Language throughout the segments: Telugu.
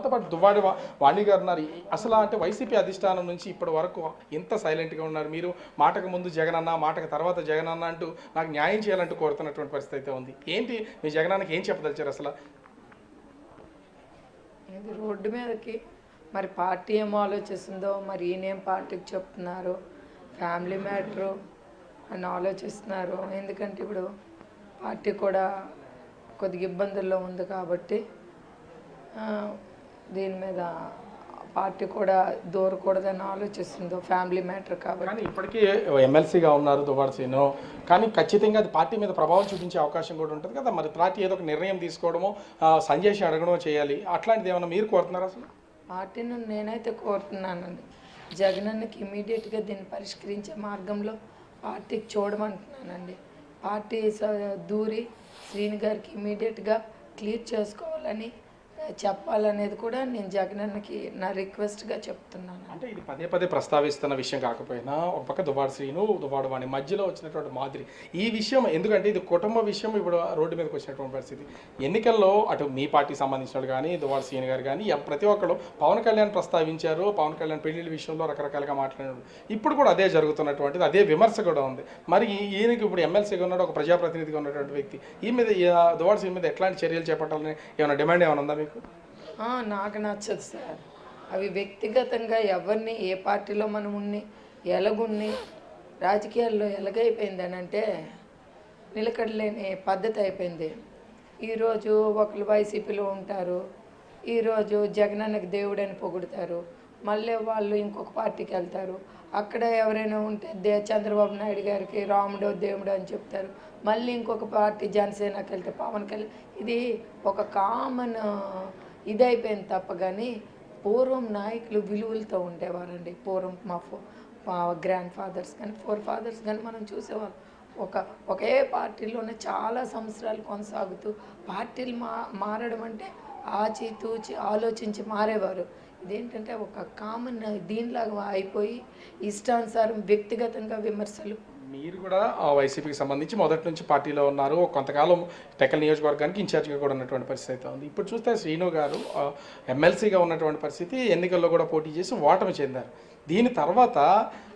మనతో పాటు దువ్వాడి వాణి గారు ఉన్నారు. అసలు అంటే వైసీపీ అధిష్టానం నుంచి ఇప్పటి వరకు ఇంత సైలెంట్గా ఉన్నారు. మీరు మాటకు ముందు జగన్ అన్న, మాటకు తర్వాత జగన్ అన్న అంటూ నాకు న్యాయం చేయాలంటూ కోరుతున్నటువంటి పరిస్థితి అయితే ఉంది. ఏంటి మీ జగనానికి ఏం చెప్పదలిచారు అసలు? ఇది రోడ్డు మీదకి మరి పార్టీ ఏమో ఆలోచిస్తుందో, మరి ఈయనేం పార్టీకి చెప్తున్నారు, ఫ్యామిలీ మ్యాటరు అని ఆలోచిస్తున్నారు. ఎందుకంటే ఇప్పుడు పార్టీ కూడా కొద్దిగా ఇబ్బందుల్లో ఉంది కాబట్టి దీని మీద పార్టీ కూడా దూరకూడదని ఆలోచిస్తుందో, ఫ్యామిలీ మ్యాటర్ కాబట్టి. కానీ ఇప్పటికీ ఎమ్మెల్సీగా ఉన్నారు దువ్వాడ శ్రీను, కానీ ఖచ్చితంగా అది పార్టీ మీద ప్రభావం చూపించే అవకాశం కూడా ఉంటుంది కదా. మరి పార్టీ ఏదో ఒక నిర్ణయం తీసుకోవడమో, సంజయ్ అడగడమో చేయాలి. అట్లాంటిది ఏమైనా మీరు కోరుతున్నారు అసలు? పార్టీని నేనైతే కోరుతున్నానండి, జగనన్నకి ఇమీడియట్గా దీన్ని పరిష్కరించే మార్గంలో పార్టీకి చూడమంటున్నానండి. పార్టీ దూరి శ్రీని గారికి ఇమీడియట్గా క్లియర్ చేసుకోవాలని చెప్పాలనేది కూడా నేను జగనన్నకి నా రిక్వెస్ట్గా చెప్తున్నాను. అంటే ఇది పదే పదే ప్రస్తావిస్తున్న విషయం కాకపోయినా ఒక పక్క దువ్వాడ శ్రీను, దువ్వాడ వాణి మధ్యలో వచ్చినటువంటి మాదిరి ఈ విషయం, ఎందుకంటే ఇది కుటుంబ విషయం ఇప్పుడు రోడ్డు మీదకి వచ్చినటువంటి పరిస్థితి. ఎన్నికల్లో అటు మీ పార్టీకి సంబంధించిన వాళ్ళు కానీ, దువ్వాడ శ్రీను గారు కానీ ప్రతి ఒక్కరు పవన్ కళ్యాణ్ ప్రస్తావించారు. పవన్ కళ్యాణ్ పెళ్లిళ్ళ విషయంలో రకరకాలుగా మాట్లాడారు. ఇప్పుడు కూడా అదే జరుగుతున్నటువంటిది, అదే విమర్శ కూడా ఉంది. మరి ఈయనకి ఇప్పుడు ఎమ్మెల్సీగా ఉన్నాడు, ఒక ప్రజాప్రతినిధిగా ఉన్నటువంటి వ్యక్తి, ఈ మీద దువ్వాడ శ్రీను మీద ఎట్లాంటి చర్యలు చేపట్టాలని ఏమైనా డిమాండ్ ఏమైనా ఉందా మీకు? నాకు నచ్చదు సార్. అవి వ్యక్తిగతంగా ఎవరిని, ఏ పార్టీలో మనం ఉన్ని ఎలాగున్ని రాజకీయాల్లో ఎలాగైపోయిందని అంటే నిలకడలేని పద్ధతి అయిపోయింది. ఈరోజు ఒకరు వైసీపీలో ఉంటారు, ఈరోజు జగనన్నకి దేవుడని పొగుడుతారు, మళ్ళీ వాళ్ళు ఇంకొక పార్టీకి వెళ్తారు. అక్కడ ఎవరైనా ఉంటే చంద్రబాబు నాయుడు గారికి రాముడో దేవుడు అని చెప్తారు. మళ్ళీ ఇంకొక పార్టీ జనసేనకి వెళ్తే పవన్ కళ్యాణ్. ఇది ఒక కామన్ ఇదైపోయింది తప్ప కానీ పూర్వం నాయకులు విలువలతో ఉండేవారండి. పూర్వం మా గ్రాండ్ ఫాదర్స్ కానీ, ఫోర్ ఫాదర్స్ కానీ మనం చూసేవాళ్ళం. ఒకే పార్టీలోనే చాలా సంవత్సరాలు కొనసాగుతూ పార్టీలు మారడం అంటే ఆచితూచి ఆలోచించి మారేవారు. ఇదేంటంటే ఒక కామన్ దీనిలాగా అయిపోయి ఇష్టానుసారం వ్యక్తిగతంగా విమర్శలు. మీరు కూడా వైసీపీకి సంబంధించి మొదటి నుంచి పార్టీలో ఉన్నారు, కొంతకాలం టెక్కల్ నియోజకవర్గానికి ఇన్ఛార్జ్గా కూడా ఉన్నటువంటి పరిస్థితి అయితే ఉంది. ఇప్పుడు చూస్తే శ్రీను గారు ఎమ్మెల్సీగా ఉన్నటువంటి పరిస్థితి, ఎన్నికల్లో కూడా పోటీ చేసి ఓటమి చెందారు. దీని తర్వాత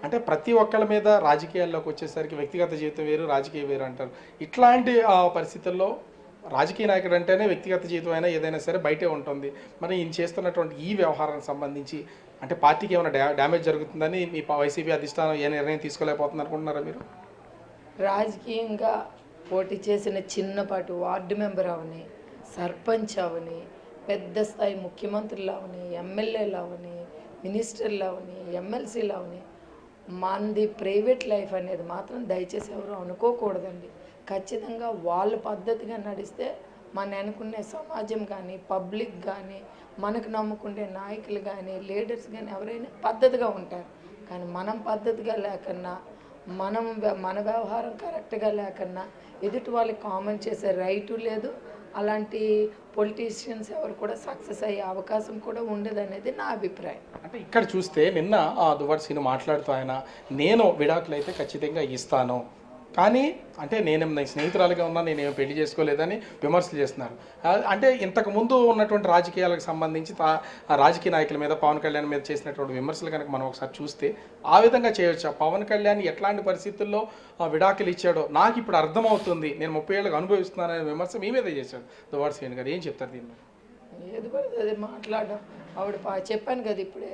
అంటే ప్రతి ఒక్కళ్ళ మీద రాజకీయాల్లోకి వచ్చేసరికి వ్యక్తిగత జీవితం వేరు, రాజకీయ వేరు అంటారు. ఇట్లాంటి పరిస్థితుల్లో రాజకీయ నాయకుడు అంటేనే వ్యక్తిగత జీవితం అయినా ఏదైనా సరే బయటే ఉంటుంది. మరి ఈయన చేస్తున్నటువంటి ఈ వ్యవహారానికి సంబంధించి అంటే పార్టీకి ఏమైనా డ్యామేజ్ జరుగుతుందని మీ వైసీపీ అధిష్టానం ఏ నిర్ణయం తీసుకోలేకపోతుంది అనుకుంటున్నారా మీరు? రాజకీయంగా పోటీ చేసిన చిన్నపాటి వార్డు మెంబర్ అవని, సర్పంచ్ అవని, పెద్ద స్థాయి ముఖ్యమంత్రులు అవని, ఎమ్మెల్యేలు అవని, మినిస్టర్లు అవని, ఎమ్మెల్సీలు అవని, మనది ప్రైవేట్ లైఫ్ అనేది మాత్రం దయచేసి ఎవరు అనుకోకూడదండి. ఖచ్చితంగా వాళ్ళ పద్ధతిగా నడిస్తే మన అనుకునే సమాజం కానీ, పబ్లిక్ కానీ, మనకు నమ్ముకునే నాయకులు కానీ, లీడర్స్ కానీ ఎవరైనా పద్ధతిగా ఉంటారు. కానీ మనం పద్ధతిగా లేకన్నా, మన వ్యవహారం కరెక్ట్గా లేకన్నా ఎదుటి వాళ్ళకి కామెంట్ చేసే రైటు లేదు. అలాంటి పొలిటీషియన్స్ ఎవరు కూడా సక్సెస్ అయ్యే అవకాశం కూడా ఉండదనేది నా అభిప్రాయం. అంటే ఇక్కడ చూస్తే నిన్న దువ్వాడ శ్రీను మాట్లాడుతూ ఆయన నేను విడాకులు అయితే ఖచ్చితంగా ఇస్తాను, కానీ అంటే నేనేం స్నేహితురాలుగా ఉన్నా నేనేం పెళ్లి చేసుకోలేదని విమర్శలు చేస్తున్నారు. అంటే ఇంతకుముందు ఉన్నటువంటి రాజకీయాలకు సంబంధించి రాజకీయ నాయకుల మీద, పవన్ కళ్యాణ్ మీద చేసినటువంటి విమర్శలు కనుక మనం ఒకసారి చూస్తే ఆ విధంగా చేయొచ్చా? పవన్ కళ్యాణ్ ఎట్లాంటి పరిస్థితుల్లో విడాకులు ఇచ్చాడో నాకు ఇప్పుడు అర్థమవుతుంది, నేను 30 ఏళ్ళకి అనుభవిస్తున్నాననే విమర్శ మీ మీద చేశాడు దువ్వాడ శ్రీను గారు. ఏం చెప్తారు దీన్ని? ఏది పడితే అది మాట్లాడడం. ఆవిడ చెప్పాను కదా ఇప్పుడే,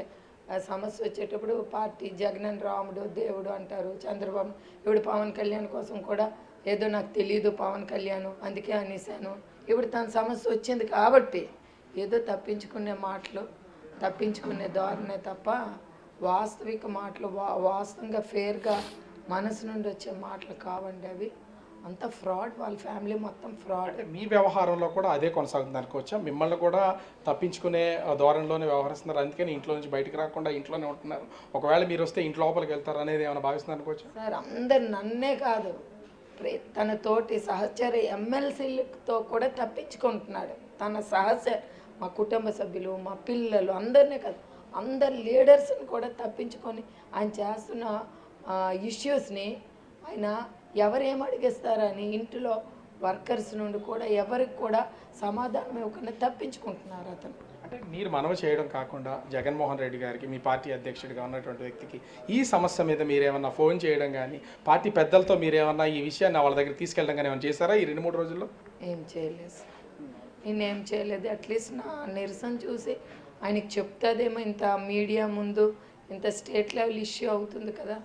సమస్య వచ్చేటప్పుడు పార్టీ జగన్ రాముడు దేవుడు అంటారు, చంద్రబాబు. ఇప్పుడు పవన్ కళ్యాణ్ కోసం కూడా ఏదో నాకు తెలియదు పవన్ కళ్యాణ్ అందుకే అనేసాను. ఇప్పుడు తన సమస్య వచ్చింది కాబట్టి ఏదో తప్పించుకునే మాటలు, తప్పించుకునే ధోరణే తప్ప వాస్తవిక మాటలు, వాస్తవంగా ఫేర్గా మనసు నుండి వచ్చే మాటలు కావండి అవి. అంత ఫ్రాడ్, వాళ్ళ ఫ్యామిలీ మొత్తం ఫ్రాడ్. మీ వ్యవహారంలో కూడా అదే కొనసాగుతుంది అనుకోవచ్చా? మిమ్మల్ని కూడా తప్పించుకునే ధోరణిలోనే వ్యవహరిస్తున్నారు, అందుకని ఇంట్లో నుంచి బయటకు రాకుండా ఇంట్లోనే ఉంటున్నారు. ఒకవేళ మీరు వస్తే ఇంట్లో లోపలికి వెళ్తారు అనేది ఏమైనా భావిస్తున్నారు అనుకోవచ్చా? సార్ అందరు నన్నే కాదు, తన తోటి సహచర ఎమ్మెల్సీలతో కూడా తప్పించుకుంటున్నాడు. తన మా కుటుంబ సభ్యులు, మా పిల్లలు అందరినీ కాదు, అందరు లీడర్స్ని కూడా తప్పించుకొని ఆయన చేస్తున్న ఇష్యూస్ని ఆయన ఎవరేం అడిగేస్తారని ఇంట్లో వర్కర్స్ నుండి కూడా ఎవరికి కూడా సమాధానం ఇవ్వకుండా తప్పించుకుంటున్నారు అతను. అంటే మీరు మనవి చేయడం కాకుండా జగన్మోహన్ రెడ్డి గారికి మీ పార్టీ అధ్యక్షుడిగా ఉన్నటువంటి వ్యక్తికి ఈ సమస్య మీద మీరేమన్నా ఫోన్ చేయడం కానీ పార్టీ పెద్దలతో మీరేమన్నా ఈ విషయాన్ని వాళ్ళ దగ్గర తీసుకెళ్ళడం కానీ ఏమైనా చేశారా ఈ 2-3 రోజుల్లో? ఏం చేయలేదు సార్. నేనేం చేయలేదు. అట్లీస్ట్ నా నిరసన చూసి ఆయనకి చెప్తాదేమో, ఇంత మీడియా ముందు ఇంత స్టేట్ లెవెల్ ఇష్యూ అవుతుంది కదా,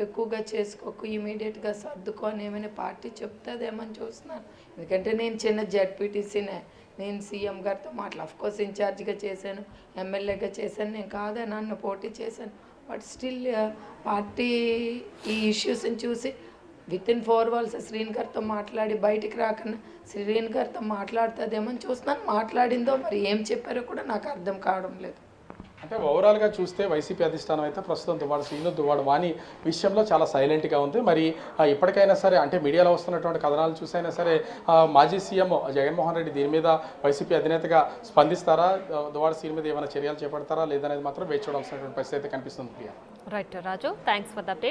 ఎక్కువగా చేసుకోకు, ఇమీడియట్గా సర్దుకో అని ఏమైనా పార్టీ చెప్తాదేమో అని చూస్తున్నాను. ఎందుకంటే నేను చిన్న జడ్పీటీసీనే, నేను సీఎం గారితో అఫ్కోర్స్ ఇన్ఛార్జ్గా చేశాను, ఎమ్మెల్యేగా చేశాను, నేను కాదా నన్ను పోటీ చేశాను. బట్ స్టిల్ పార్టీ ఈ ఇష్యూస్ని చూసి విత్ ఇన్ 4 walls శ్రీన్ గారితో మాట్లాడి బయటికి రాకుండా శ్రీన్ గారితో మాట్లాడుతుందేమో అని చూస్తున్నాను. మాట్లాడిందో మరి ఏం చెప్పారో కూడా నాకు అర్థం కావడం లేదు. అంటే ఓవరాల్గా చూస్తే వైసీపీ అధిష్టానం అయితే ప్రస్తుతం దువ్వాడ శ్రీను దువ్వాడ వాణి విషయంలో చాలా సైలెంట్గా ఉంది. మరి ఇప్పటికైనా సరే అంటే మీడియాలో వస్తున్నటువంటి కథనాలు చూసైనా సరే మాజీ సీఎం జగన్మోహన్ రెడ్డి దీని మీద వైసీపీ అధినేతగా స్పందిస్తారా, దువ్వాడ శ్రీను మీద ఏమైనా చర్యలు చేపడతారా లేదనేది మాత్రం వేచి చూడాల్సినటువంటి పరిస్థితి అయితే కనిపిస్తుంది. Priya. Right Raju, thanks for the update.